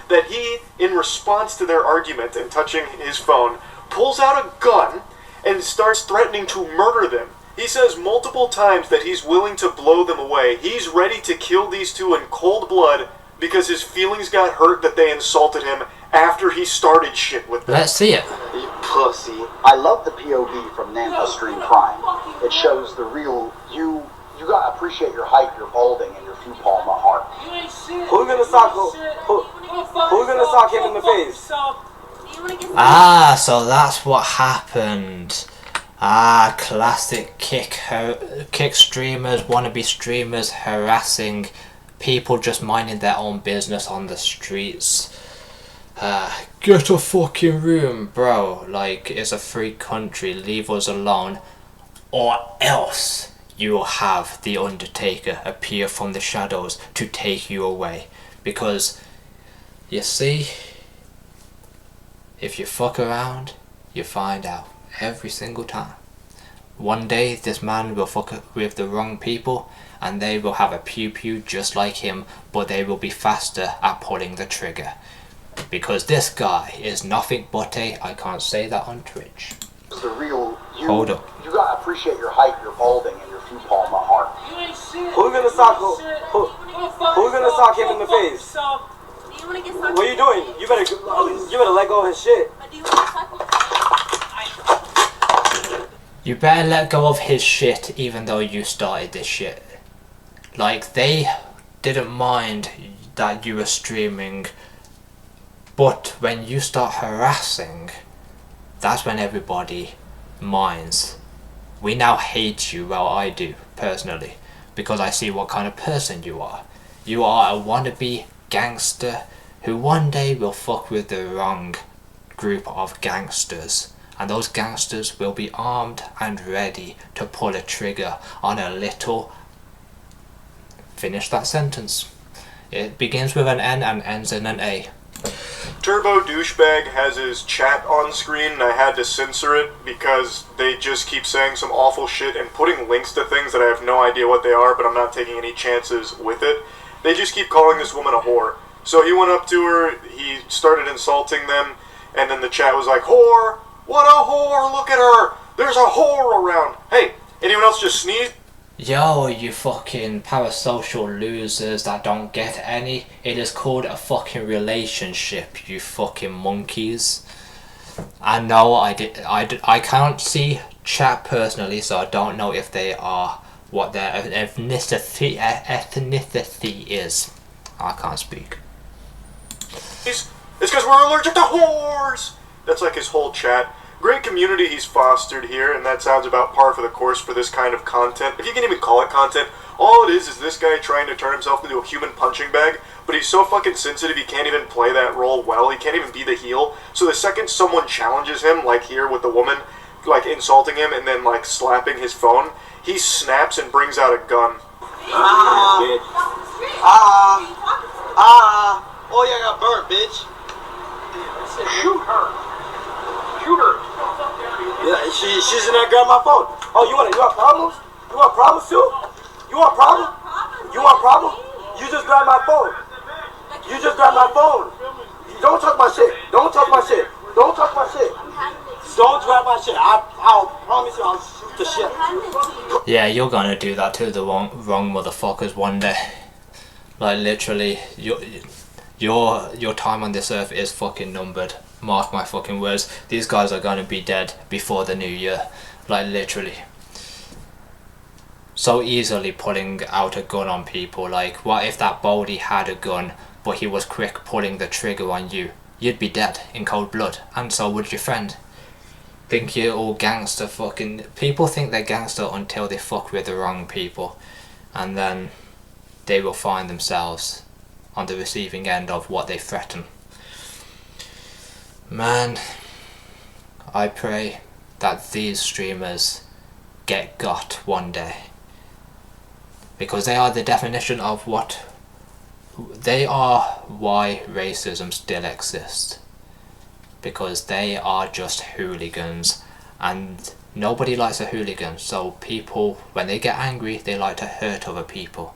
that he, in response to their argument and touching his phone, pulls out a gun and starts threatening to murder them. He says multiple times that he's willing to blow them away. He's ready to kill these two in cold blood because his feelings got hurt that they insulted him after he started shit with them. Let's see it. You pussy. I love the POV from Nampa Stream Prime. It shows the real you. You gotta appreciate your height, your balding, and your few palm of heart. Who's gonna sock him in the face? Ah, so that's what happened. Ah, classic kick streamers, wannabe streamers harassing people just minding their own business on the streets. Get a fucking room, bro. Like, it's a free country, leave us alone. Or else you will have the Undertaker appear from the shadows to take you away. Because, you see, if you fuck around, you find out every single time. One day this man will fuck with the wrong people and they will have a pew pew just like him, but they will be faster at pulling the trigger. Because this guy is nothing but I can't say that on Twitch. The real you. Hold up. You gotta appreciate your height, your balding, and your few palm of heart. Who's gonna sock him in the face? What are you doing? You better let go of his shit. You better let go of his shit even though you started this shit. Like, they didn't mind that you were streaming, but when you start harassing, that's when everybody minds. We now hate you, well I do, personally, because I see what kind of person you are. You are a wannabe gangster who one day will fuck with the wrong group of gangsters. And those gangsters will be armed and ready to pull a trigger on a little... Finish that sentence. It begins with an N and ends in an A. Turbo Douchebag has his chat on screen and I had to censor it because they just keep saying some awful shit and putting links to things that I have no idea what they are, but I'm not taking any chances with it. They just keep calling this woman a whore. So he went up to her, he started insulting them, and then the chat was like, whore! What a whore! Look at her! There's a whore around! Hey, anyone else just sneeze? Yo, you fucking parasocial losers that don't get any. It is called a fucking relationship, you fucking monkeys. I know I can't see chat personally, so I don't know if they are what their ethnicity is. I can't speak. It's because we're allergic to whores! That's like his whole chat. Great community he's fostered here, and that sounds about par for the course for this kind of content. If you can even call it content, all it is this guy trying to turn himself into a human punching bag, but he's so fucking sensitive he can't even play that role well, he can't even be the heel. So the second someone challenges him, like here with the woman, like insulting him and then like slapping his phone, he snaps and brings out a gun. Oh yeah, I got burnt, bitch. Shoot her. Shoot her. Yeah, she's in there grabbing my phone. Oh, you want problems? You want problems too? You want problem? You want problem? You just grabbed my phone. You just grabbed my phone. Don't touch my shit. Don't touch my shit. Don't touch my shit. Don't grab my shit. I'll promise you I'll shoot the shit. Yeah, you're gonna do that to the wrong motherfuckers one day. Like, literally, your time on this earth is fucking numbered. Mark my fucking words. These guys are gonna be dead before the new year. Like, literally. So easily pulling out a gun on people. Like, what if that Baldy had a gun, but he was quick pulling the trigger on you? You'd be dead in cold blood, and so would your friend. Think you're all gangster fucking... People think they're gangster until they fuck with the wrong people. And then they will find themselves on the receiving end of what they threaten. Man, I pray that these streamers get got one day. Because they are the definition of what... They are why racism still exists. Because they are just hooligans. And nobody likes a hooligan. So people, when they get angry, they like to hurt other people.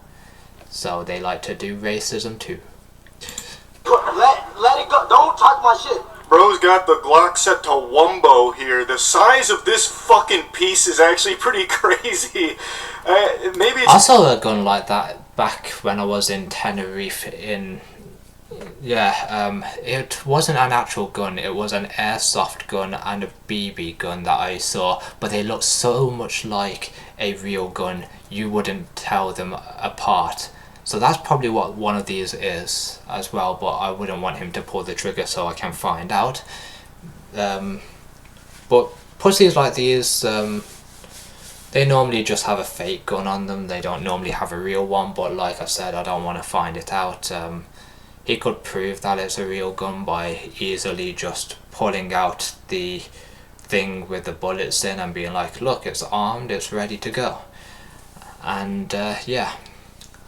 So they like to do racism too. Let it go. Don't talk my shit. Bro's got the Glock set to Wumbo here. The size of this fucking piece is actually pretty crazy. Maybe it's... I saw a gun like that back when I was in Tenerife it wasn't an actual gun, it was an airsoft gun and a BB gun that I saw, but they looked so much like a real gun you wouldn't tell them apart. So that's probably what one of these is as well, but I wouldn't want him to pull the trigger so I can find out. But pussies like these, they normally just have a fake gun on them, they don't normally have a real one, but like I said, I don't want to find it out. He could prove that it's a real gun by easily just pulling out the thing with the bullets in and being like, look, it's armed, it's ready to go. And yeah,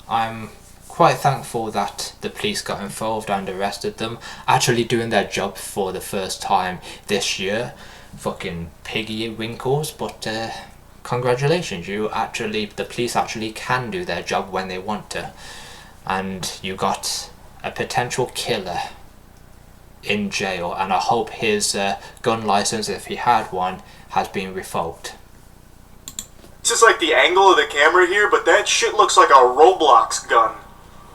I'm quite thankful that the police got involved and arrested them, actually doing their job for the first time this year. Fucking piggy winkles, but congratulations, the police actually can do their job when they want to. And you got a potential killer in jail, and I hope his gun license, if he had one, has been revoked. It's just like the angle of the camera here, but that shit looks like a Roblox gun.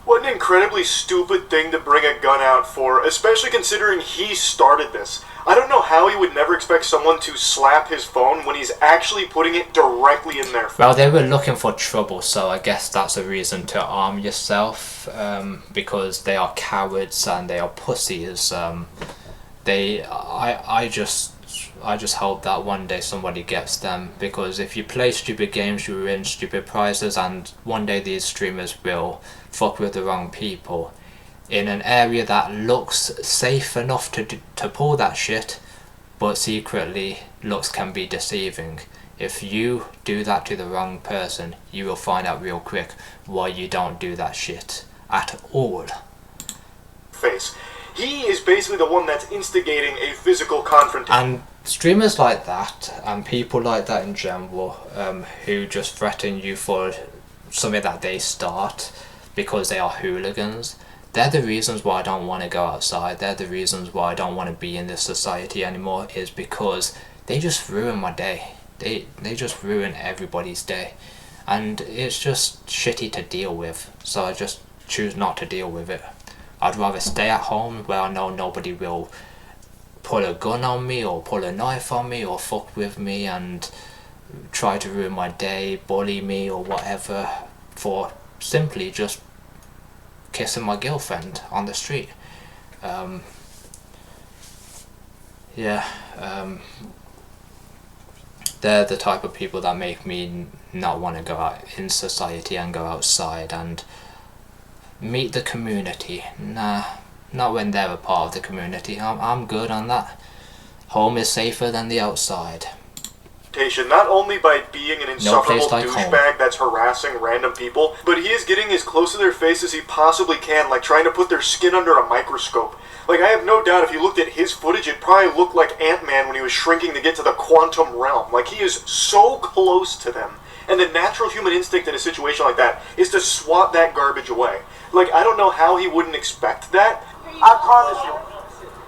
What an incredibly stupid thing to bring a gun out for, especially considering he started this. I don't know how he would never expect someone to slap his phone when he's actually putting it directly in their phone. Well, they were looking for trouble, so I guess that's a reason to arm yourself, because they are cowards and they are pussies. I just hope that one day somebody gets them, because if you play stupid games you win stupid prizes, and one day these streamers will fuck with the wrong people in an area that looks safe enough to pull that shit, but secretly looks can be deceiving. If you do that to the wrong person, you will find out real quick why you don't do that shit at all. Face. He is basically the one that's instigating a physical confrontation. And streamers like that, and people like that in general, who just threaten you for something that they start because they are hooligans, they're the reasons why I don't want to go outside. They're the reasons why I don't want to be in this society anymore, is because they just ruin my day. They just ruin everybody's day, and it's just shitty to deal with, so I just choose not to deal with it. I'd rather stay at home where I know nobody will pull a gun on me or pull a knife on me or fuck with me and try to ruin my day, bully me or whatever, for simply just kissing my girlfriend on the street. They're the type of people that make me not want to go out in society and go outside and meet the community. Nah, not when they're a part of the community. I'm good on that. Home is safer than the outside. Not only by being an insufferable douchebag that's harassing random people, but he is getting as close to their face as he possibly can, like trying to put their skin under a microscope. Like, I have no doubt if you looked at his footage, it probably looked like Ant-Man when he was shrinking to get to the quantum realm. Like, he is so close to them. And the natural human instinct in a situation like that is to swat that garbage away. Like, I don't know how he wouldn't expect that. I promise you.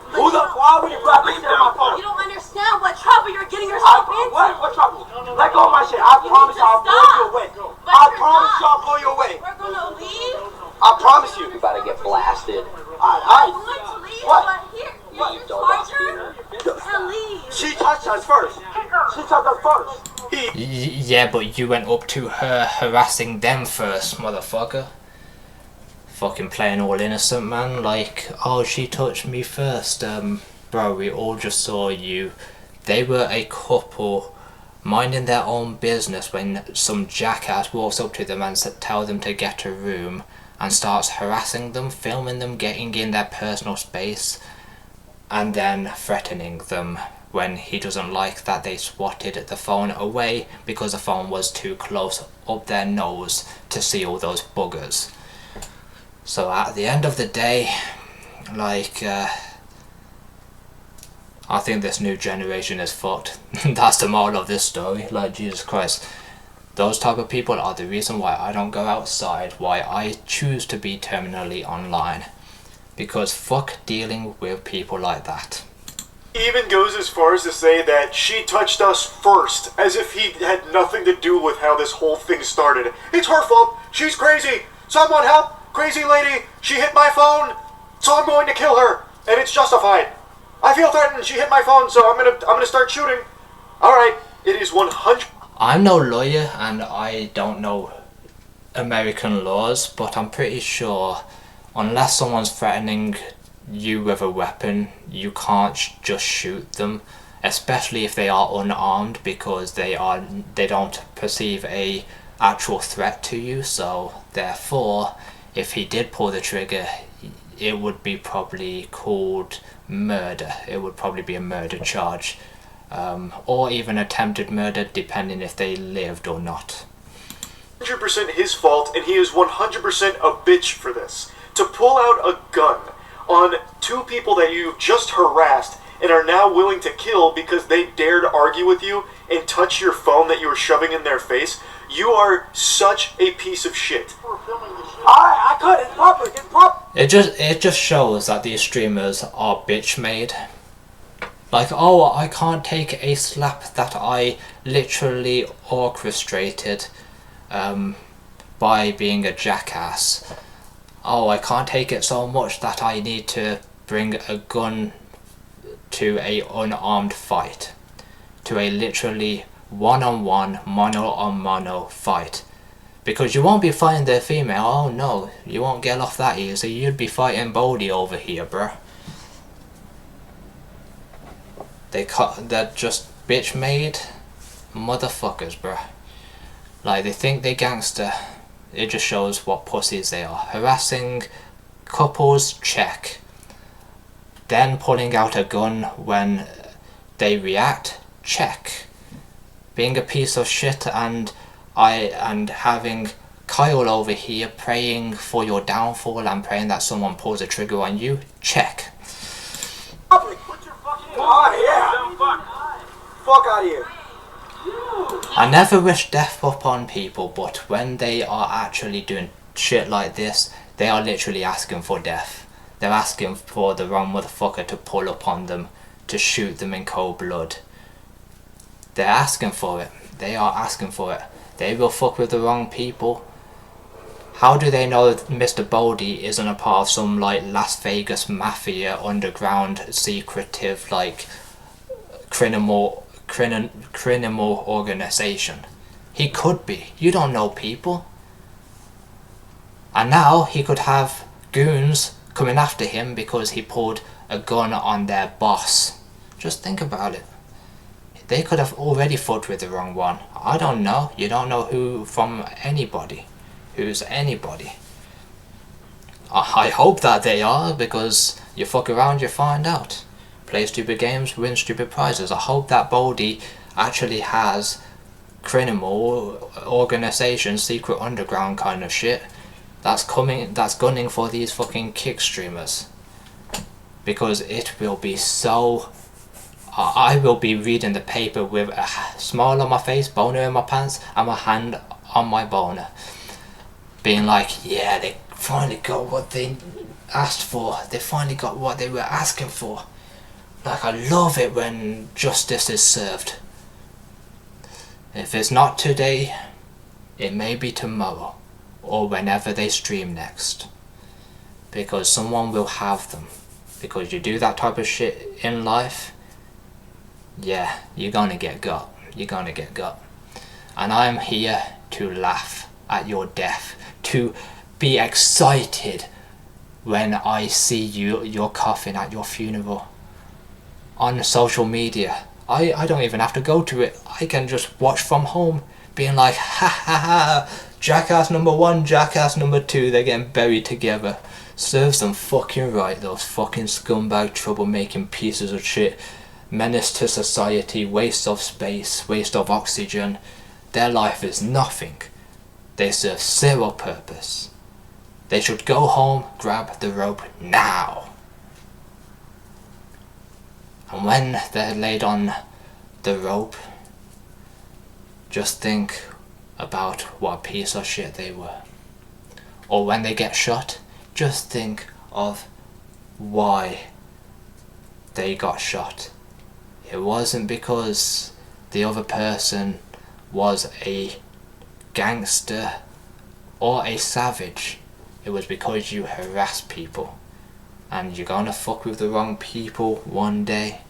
Why would you grab me and my phone? You don't understand what trouble you're getting yourself into. What trouble? Let go of my shit. I promise you I'll blow you away. I promise you I'll blow you away. We're gonna leave. I promise you. You about to get blasted. I'm going to leave, What? but here, you charge her and leave. She touched us first. She touched us first. Yeah, but you went up to her harassing them first, motherfucker. Fucking playing all innocent, man. Like, oh, she touched me first. Bro, we all just saw you. They were a couple minding their own business when some jackass walks up to them and tells them to get a room and starts harassing them, filming them getting in their personal space, and then threatening them when he doesn't like that they swatted the phone away because the phone was too close up their nose to see all those buggers. So at the end of the day, like, I think this new generation is fucked. That's the moral of this story. Like, Jesus Christ. Those type of people are the reason why I don't go outside, why I choose to be terminally online. Because fuck dealing with people like that. He even goes as far as to say that she touched us first, as if he had nothing to do with how this whole thing started. It's her fault. She's crazy. Someone help. Crazy lady. She hit my phone, so I'm going to kill her, and it's justified. I feel threatened. She hit my phone, so I'm gonna start shooting. All right. It is 100. I'm no lawyer and I don't know American laws, but I'm pretty sure unless someone's threatening you with a weapon, you can't just shoot them, especially if they are unarmed, because they don't perceive a actual threat to you. So therefore, if he did pull the trigger, it would be probably called murder. It would probably be a murder charge, or even attempted murder, depending if they lived or not. 100% his fault, and he is 100% a bitch for this. To pull out a gun on two people that you've just harassed and are now willing to kill because they dared argue with you and touch your phone that you were shoving in their face, you are such a piece of shit. I cut it. It's public. It's public. It just shows that these streamers are bitch made. Like, oh, I can't take a slap that I literally orchestrated by being a jackass. Oh, I can't take it so much that I need to bring a gun to a unarmed fight. To a literally one-on-one, mono-on-mono fight. Because you won't be fighting the female, oh no, you won't get off that easy, you'd be fighting Bodhi over here, bruh. They're just bitch-made motherfuckers, bruh. Like, they think they're gangster. It just shows what pussies they are. Harassing couples, check. Then pulling out a gun when they react, check. Being a piece of shit and having Kyle over here praying for your downfall and praying that someone pulls a trigger on you, check. Public. Oh, yeah. Fuck out of here. I never wish death upon people, but when they are actually doing shit like this, they are literally asking for death. They're asking for the wrong motherfucker to pull upon them, to shoot them in cold blood. They're asking for it. They are asking for it. They will fuck with the wrong people. How do they know that Mr. Bodhi isn't a part of some like Las Vegas mafia underground secretive like criminal organization? He could be. You don't know people. And now he could have goons coming after him because he pulled a gun on their boss. Just think about it. They could have already fucked with the wrong one. I don't know. You don't know who from anybody. Who's anybody. I hope that they are, because you fuck around, you find out. Play stupid games, win stupid prizes. I hope that Bodhi actually has criminal organization, secret underground kind of shit that's gunning for these fucking kick streamers. Because it will be so... I will be reading the paper with a smile on my face, boner in my pants, and my hand on my boner. Being like, yeah, they finally got what they asked for. They finally got what they were asking for. Like, I love it when justice is served. If it's not today, it may be tomorrow, or whenever they stream next. Because someone will have them. Because you do that type of shit in life, yeah, you're gonna get got. You're gonna get got. And I'm here to laugh at your death. To be excited when I see you're coughing at your funeral. On social media, I don't even have to go to it. I can just watch from home, being like, ha ha ha, jackass number 1, jackass number 2, they're getting buried together. Serves them fucking right, those fucking scumbag troublemaking pieces of shit. Menace to society, waste of space, waste of oxygen. Their life is nothing. They serve zero purpose. They should go home, grab the rope now. And when they're laid on the rope, just think about what a piece of shit they were. Or when they get shot, just think of why they got shot. It wasn't because the other person was a gangster or a savage. It was because you harass people, and you're gonna fuck with the wrong people one day,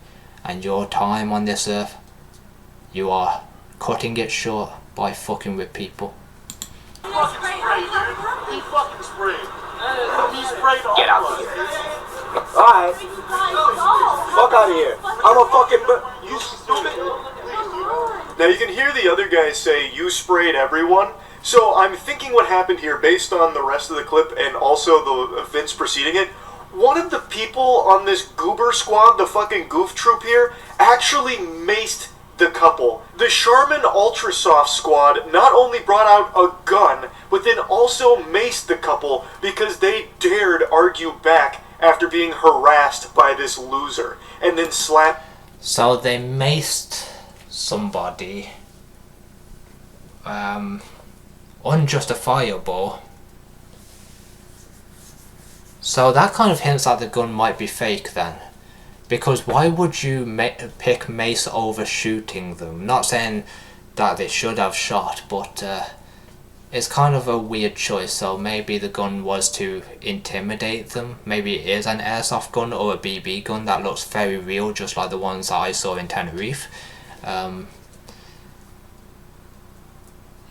and your time on this earth, you are cutting it short by fucking with people. He fucking sprayed. He sprayed all Get out of of here. us. Alright. Fuck out of here. I'm a fucking... You stupid. Now you can hear the other guy say, "You sprayed everyone." So I'm thinking what happened here based on the rest of the clip and also the events preceding it. One of the people on this goober squad, the fucking goof troop here, actually maced the couple. The Charmin Ultrasoft squad not only brought out a gun, but then also maced the couple because they dared argue back after being harassed by this loser, and then slapped. So they maced somebody, unjustifiable. So that kind of hints that the gun might be fake then. Because why would you pick mace over shooting them? Not saying that they should have shot, but it's kind of a weird choice. So maybe the gun was to intimidate them. Maybe it is an airsoft gun or a BB gun that looks very real, just like the ones that I saw in Tenerife.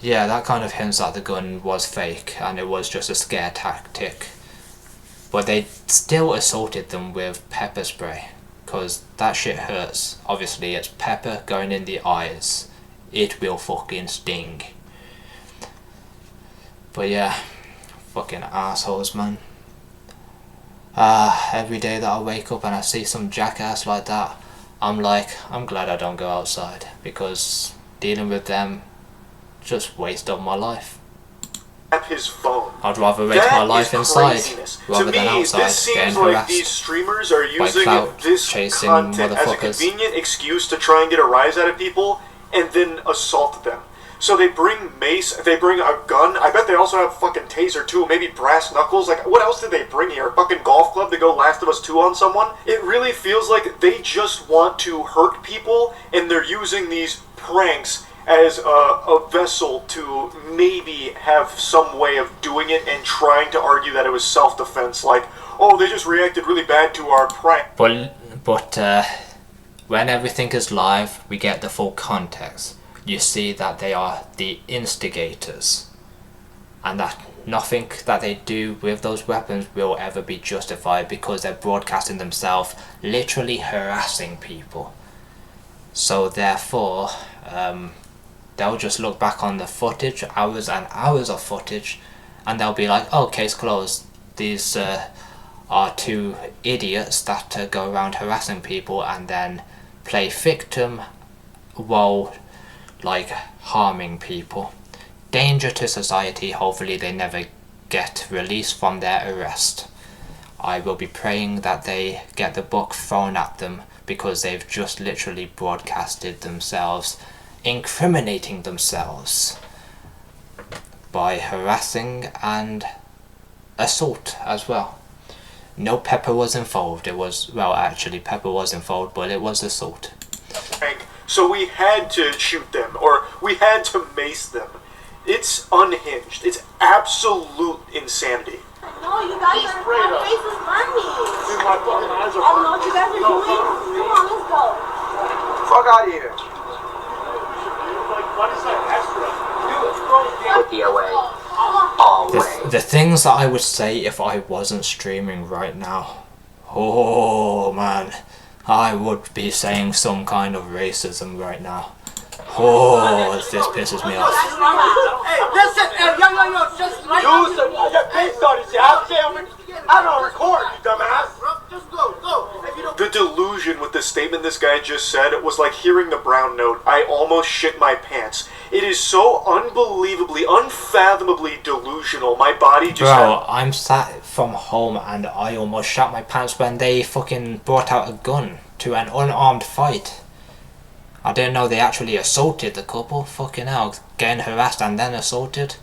Yeah, that kind of hints that the gun was fake and it was just a scare tactic. But they still assaulted them with pepper spray, because that shit hurts. Obviously it's pepper going in the eyes. It will fucking sting. But yeah, fucking assholes, man. Every day that I wake up and I see some jackass like that, I'm like, I'm glad I don't go outside, because dealing with them just waste of my life. His phone. I'd rather waste my life inside rather than outside. This seems like these streamers are using this content as a convenient excuse to try and get a rise out of people and then assault them. So they bring mace, they bring a gun. I bet they also have fucking taser too, maybe brass knuckles. Like, what else did they bring here? A fucking golf club to go Last of Us 2 on someone? It really feels like they just want to hurt people, and they're using these pranks as a vessel to maybe have some way of doing it and trying to argue that it was self-defense. Like, oh, they just reacted really bad to our prank. But when everything is live, we get the full context. You see that they are the instigators, and that nothing that they do with those weapons will ever be justified, because they're broadcasting themselves literally harassing people. So therefore, they'll just look back on the footage, hours and hours of footage, and they'll be like, oh, case closed. These are two idiots that go around harassing people and then play victim while like harming people. Danger to society. Hopefully they never get released from their arrest. I will be praying that they get the book thrown at them, because they've just literally broadcasted themselves, incriminating themselves by harassing and assault as well. No pepper was involved. It was, well, actually pepper was involved, but it was assault. So we had to shoot them, or we had to mace them. It's unhinged. It's absolute insanity. No, you guys He's are, sprayed my us. face is burning. Dude, my fucking eyes I don't know what you guys are doing. Come on, let's go. Fuck out of here. Like, what is that extra? Put the away. The things that I would say if I wasn't streaming right now, oh man, I would be saying some kind of racism right now. Oh, this pisses me off. Hey, listen, hey, yo, just like you said, your face started shit. I don't record, you dumbass. Just go. If you don't... The delusion with the statement this guy just said was like hearing the brown note. I almost shit my pants. It is so unbelievably, unfathomably delusional. My body just... Bro, I'm sat from home and I almost shat my pants when they fucking brought out a gun to an unarmed fight. I didn't know they actually assaulted the couple. Fucking hell, getting harassed and then assaulted.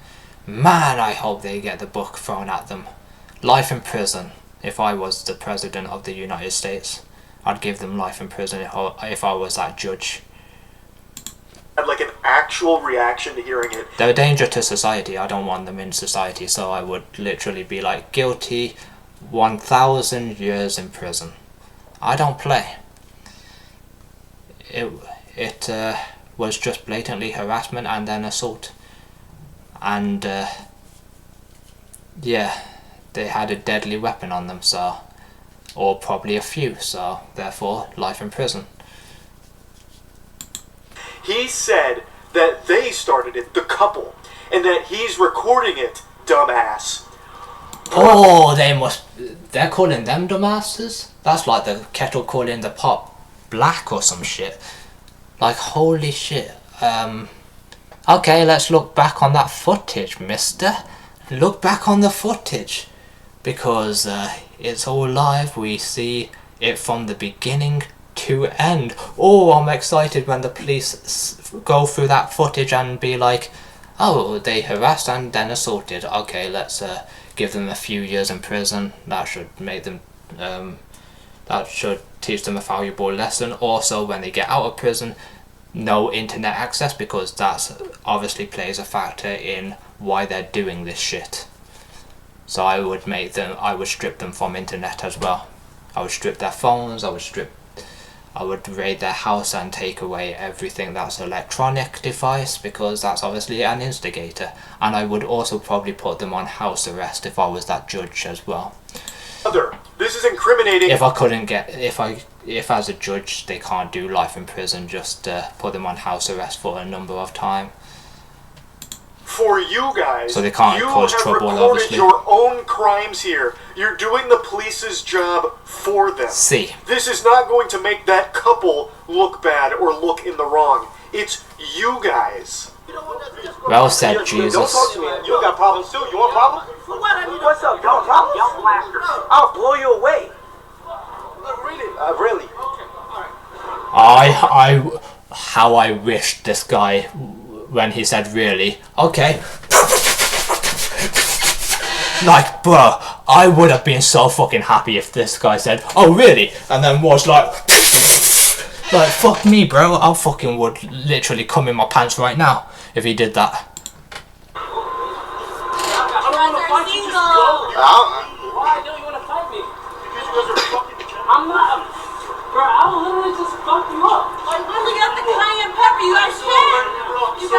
Man, I hope they get the book thrown at them. Life in prison. if I was the president of the United States. I'd give them life in prison if I was that judge. Had like an actual reaction to hearing it. They're a danger to society. I don't want them in society, so I would literally be like, guilty, 1,000 years in prison. I don't play. It was just blatantly harassment and then assault. And yeah, they had a deadly weapon on them, so, or probably a few, so therefore life in prison. He said that they started it, the couple, and that he's recording it, dumbass. Oh, they're calling them dumbasses? That's like the kettle calling the pot black or some shit. Like, holy shit. Okay, let's look back on that footage, mister. Look back on the footage. Because it's all live. We see it from the beginning to end. Oh, I'm excited when the police go through that footage and be like, oh, they harassed and then assaulted. Okay, let's give them a few years in prison. That should make them, that should teach them a valuable lesson. Also, when they get out of prison, no internet access, because that's obviously plays a factor in why they're doing this shit. So I would strip them from internet as well. I would strip their phones, I would raid their house and take away everything that's electronic device, because that's obviously an instigator. And I would also probably put them on house arrest if I was that judge as well. This is incriminating. If I couldn't get, if as a judge they can't do life in prison, just put them on house arrest for a number of time. For you guys, so they can't cause trouble, recorded obviously. Your own crimes here. You're doing the police's job for them. See. This is not going to make that couple look bad or look in the wrong. It's you guys. Well said, Jesus. Don't talk to me. You got problems too. You want problems? For what? I mean, What's up? You want problems? Young blaster. I'll blow you away. Really? How I wish this guy, when he said really, okay. Like, bro, I would have been so fucking happy if this guy said, oh really? And then was like, fuck me, bro. I fucking would literally come in my pants right now if he did that. Why don't you want to fight me? I'm not. Bro, I will literally just fuck you up. Like, really got the cayenne pepper. You guys can. You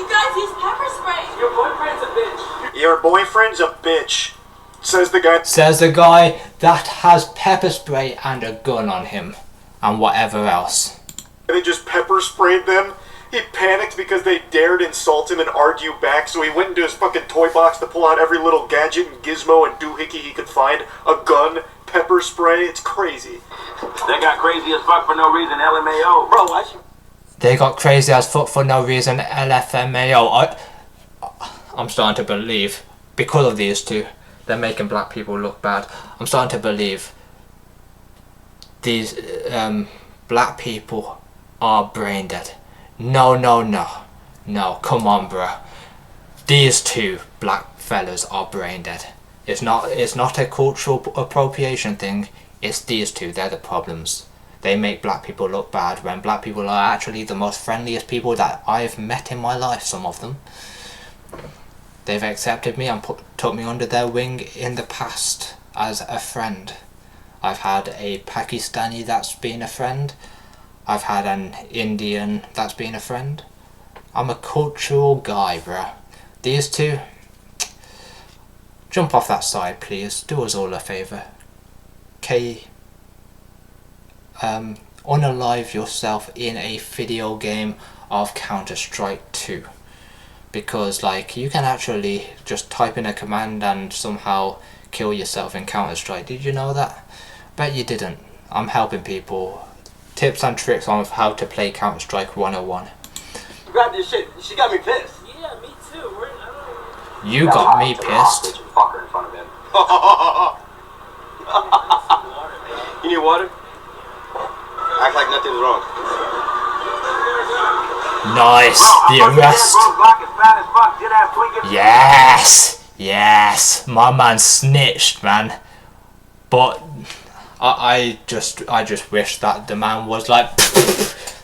guys use pepper spray. Your boyfriend's a bitch. Your boyfriend's a bitch, says the guy. Says the guy that has pepper spray and a gun on him, and whatever else. They just pepper sprayed them. He panicked because they dared insult him and argue back, so he went into his fucking toy box to pull out every little gadget and gizmo and doohickey he could find. A gun, pepper spray, it's crazy. They got crazy as fuck for no reason, LMAO. Bro, why you... They got crazy as fuck for no reason, LFMAO. I'm starting to believe, because of these two, they're making black people look bad. I'm starting to believe these black people are brain dead. No, come on, bruh. These two black fellas are brain dead. It's not a cultural appropriation thing. It's these two. They're the problems. They make black people look bad when black people are actually the most friendliest people that I've met in my life. Some of them. They've accepted me and took me under their wing in the past as a friend. I've had a Pakistani that's been a friend. I've had an Indian that's been a friend. I'm a cultural guy, bruh. These two, jump off that side, please. Do us all a favour. Unalive yourself in a video game of Counter-Strike 2. Because, like, you can actually just type in a command and somehow kill yourself in Counter-Strike. Did you know that? Bet you didn't. I'm helping people. Tips and tricks on how to play Counter-Strike 101. Grab this shit. She got me pissed. Yeah, me too. You got me pissed. Fucker in front of him. You need water? Act like nothing's wrong. Nice. The arrest. Yes. My man snitched, man. But I just wish that the man was like,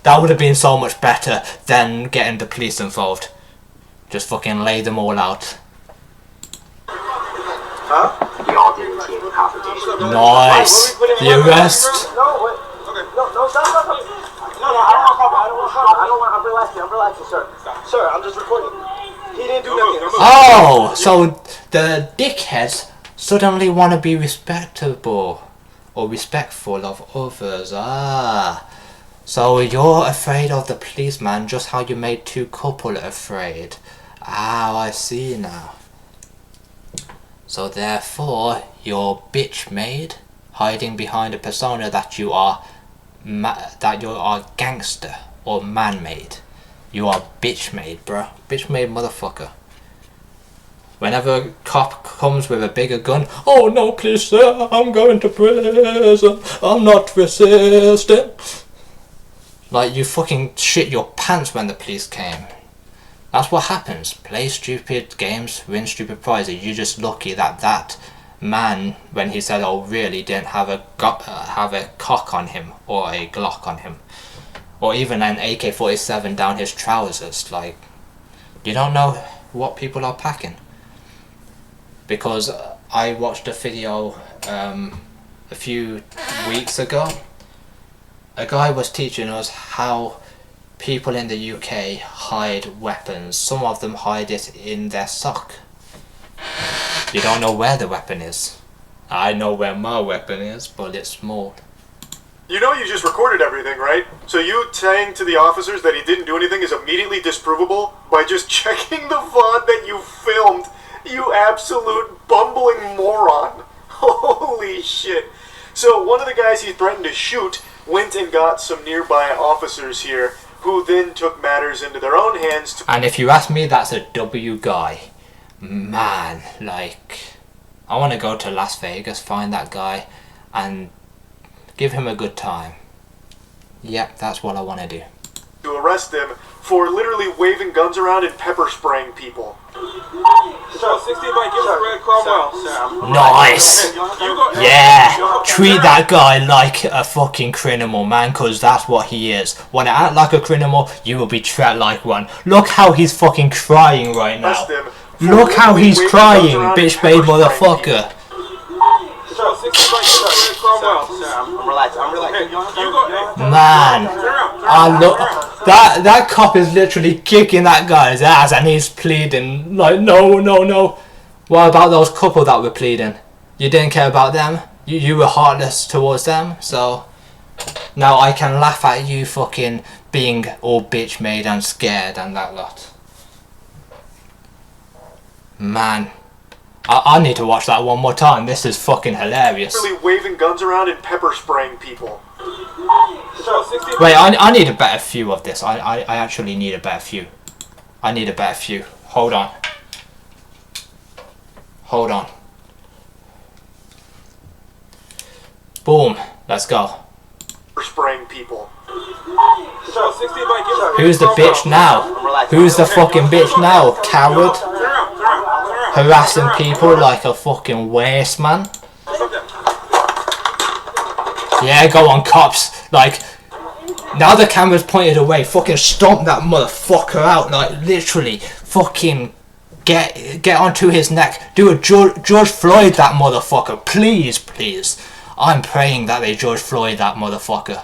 that would have been so much better than getting the police involved. Just fucking lay them all out. Huh? We all did initiate the confrontation. Nice. The arrest. No, wait. Okay. No, stop. No, I don't want to talk. I'm relaxing, sir. Sir, I'm just recording. He didn't do nothing. Oh, so the dickheads suddenly want to be respectable or respectful of others. Ah. So you're afraid of the policeman just how you made two couple afraid. Ah, I see now. So therefore, you're bitch made, hiding behind a persona that you are gangster or man made. You are bitch made, bro. Bitch made motherfucker. Whenever a cop comes with a bigger gun, oh no, please sir, I'm going to prison. I'm not resisting. Like, you fucking shit your pants when the police came. That's what happens. Play stupid games, win stupid prizes. You're just lucky that that man, when he said, "Oh, really," didn't have a cock on him or a Glock on him, or even an AK-47 down his trousers. Like, you don't know what people are packing. Because I watched a video a few weeks ago. A guy was teaching us how people in the UK hide weapons. Some of them hide it in their sock. You don't know where the weapon is. I know where my weapon is, but it's small. You know you just recorded everything, right? So you saying to the officers that he didn't do anything is immediately disprovable by just checking the VOD that you filmed, you absolute bumbling moron. Holy shit. So one of the guys he threatened to shoot went and got some nearby officers here, who then took matters into their own hands to... And if you ask me, that's a W guy. Man, like, I want to go to Las Vegas, find that guy, and give him a good time. Yep, that's what I want to do. To arrest them for literally waving guns around and pepper spraying people. Sir, 60 by Gilbert Cromwell. Nice! Yeah! Treat that guy like a fucking criminal, man, cause that's what he is. Wanna act like a criminal, you will be treated like one. Look how he's fucking crying right now. Arrest them for Look how literally he's waving crying, guns around and bitch made pepper spraying motherfucker. people. Sir, 60 by Gilbert Cromwell. I'm relaxing. You go. Man, I look. That cop is literally kicking that guy's ass, and he's pleading like, no. What about those couple that were pleading? You didn't care about them. You were heartless towards them. So now I can laugh at you fucking being all bitch made and scared and that lot. Man, I need to watch that one more time. This is fucking hilarious. Literally waving guns around and pepper spraying people. Wait, I need a better view of this. I actually need a better view. I need a better view. Hold on. Boom. Let's go. Spraying people. Who's the bitch now? Who's the fucking bitch now? Coward? Harassing people like a fucking waste man? Yeah, go on, cops. Like, now the camera's pointed away, fucking stomp that motherfucker out. Like, literally, fucking get onto his neck. Do a George Floyd that motherfucker. Please. I'm praying that they George Floyd that motherfucker.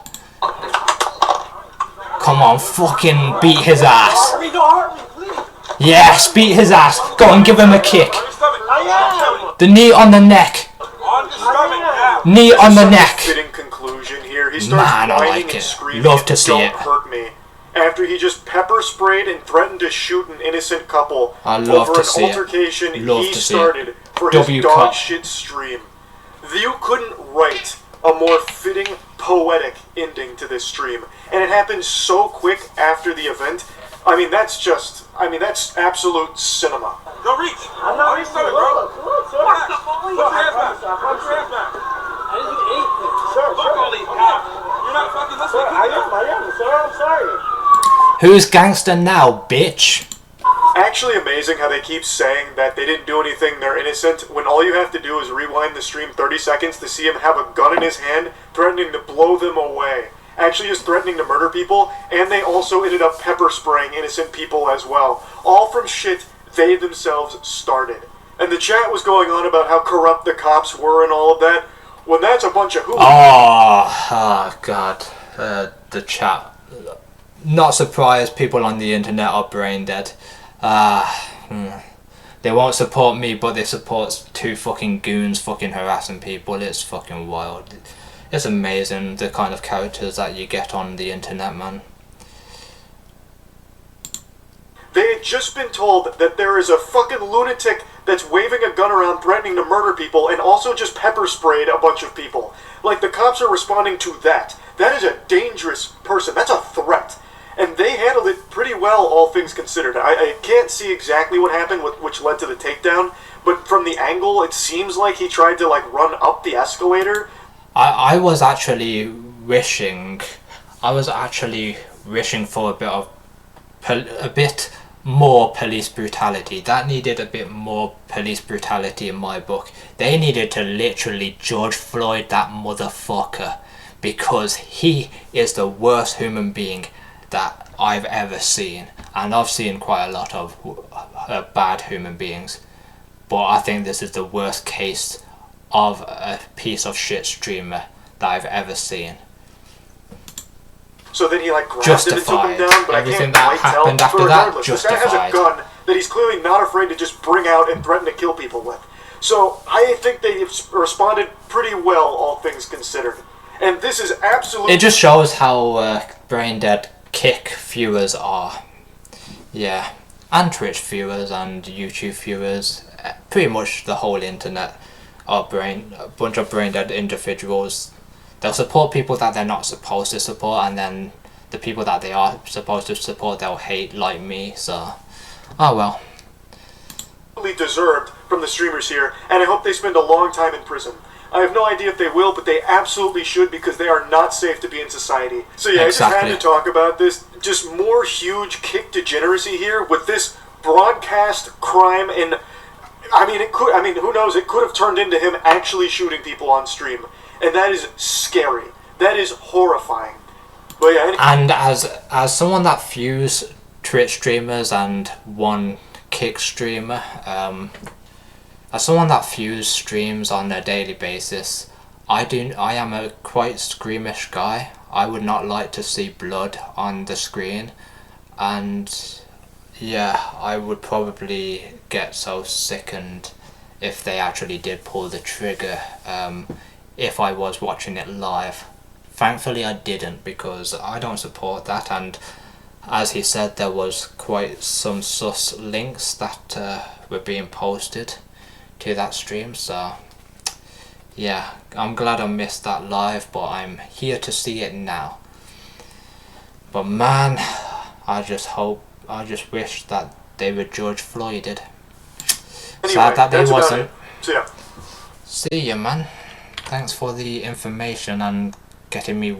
Come on, fucking beat his ass. Yes, beat his ass. Go and give him a kick. The knee on the neck. Knee on the neck. Fitting conclusion here. He starts Man, I whining like and it. screaming, Love to see "Don't it. hurt me," after he just pepper sprayed and threatened to shoot an innocent couple I love over to an see it. altercation Love he to see it. started for W his dog cut. shit stream. You couldn't write a more fitting, poetic ending to this stream, and it happened so quick after the event. I mean, that's absolute cinema. Don't reach. I'm not reaching, bro. Put your hands back. I didn't do anything. Fuck all these cops. You're not fucking listening. I am, sir. I'm sorry. Who's gangster now, bitch? Actually amazing how they keep saying that they didn't do anything, they're innocent, when all you have to do is rewind the stream 30 seconds to see him have a gun in his hand, threatening to blow them away. Actually just threatening to murder people, and they also ended up pepper spraying innocent people as well. All from shit they themselves started. And the chat was going on about how corrupt the cops were and all of that, when that's a bunch of hooligans. Oh God. The chat. Not surprised people on the internet are brain dead. They won't support me, but they support two fucking goons fucking harassing people. It's fucking wild. It's amazing the kind of characters that you get on the internet, man. They had just been told that there is a fucking lunatic that's waving a gun around threatening to murder people and also just pepper sprayed a bunch of people. Like, the cops are responding to that. That is a dangerous person. That's a threat. And they handled it pretty well, all things considered. I can't see exactly what happened, which led to the takedown, but from the angle, it seems like he tried to, like, run up the escalator. I was actually wishing for a bit more police brutality. That needed a bit more police brutality in my book. They needed to literally George Floyd that motherfucker, because he is the worst human being that I've ever seen, and I've seen quite a lot of bad human beings, but I think this is the worst case of a piece of shit streamer that I've ever seen. So then he like grabbed him and took him down, but Everything I can't that quite tell. happened after But that, regardless, this guy has a gun that he's clearly not afraid to just bring out and threaten to kill people with. So I think they responded pretty well, all things considered. And this is absolutely... It just shows how brain dead Kick viewers are. Yeah. And Twitch viewers and YouTube viewers. Pretty much the whole internet are a bunch of brain dead individuals. They'll support people that they're not supposed to support, and then the people that they are supposed to support they'll hate, like me, so... Oh well. Deserved from the streamers here, and I hope they spend a long time in prison. I have no idea if they will, but they absolutely should, because they are not safe to be in society. So yeah, Exactly. I just had to talk about this. Just more huge kick degeneracy here with this broadcast crime, and who knows, it could have turned into him actually shooting people on stream. And that is scary. That is horrifying. But yeah, and as someone that views Twitch streamers and one Kick streamer, as someone that views streams on a daily basis, I am a quite squeamish guy. I would not like to see blood on the screen, and yeah, I would probably get so sickened if they actually did pull the trigger, if I was watching it live. Thankfully I didn't, because I don't support that, and as he said, there was quite some sus links that were being posted to that stream, so yeah, I'm glad I missed that live, but I'm here to see it now. But man, I just wish that they were George Floyded. anyway, Sad that they that's about wasn't. it. So yeah. See ya, man. Thanks for the information and getting me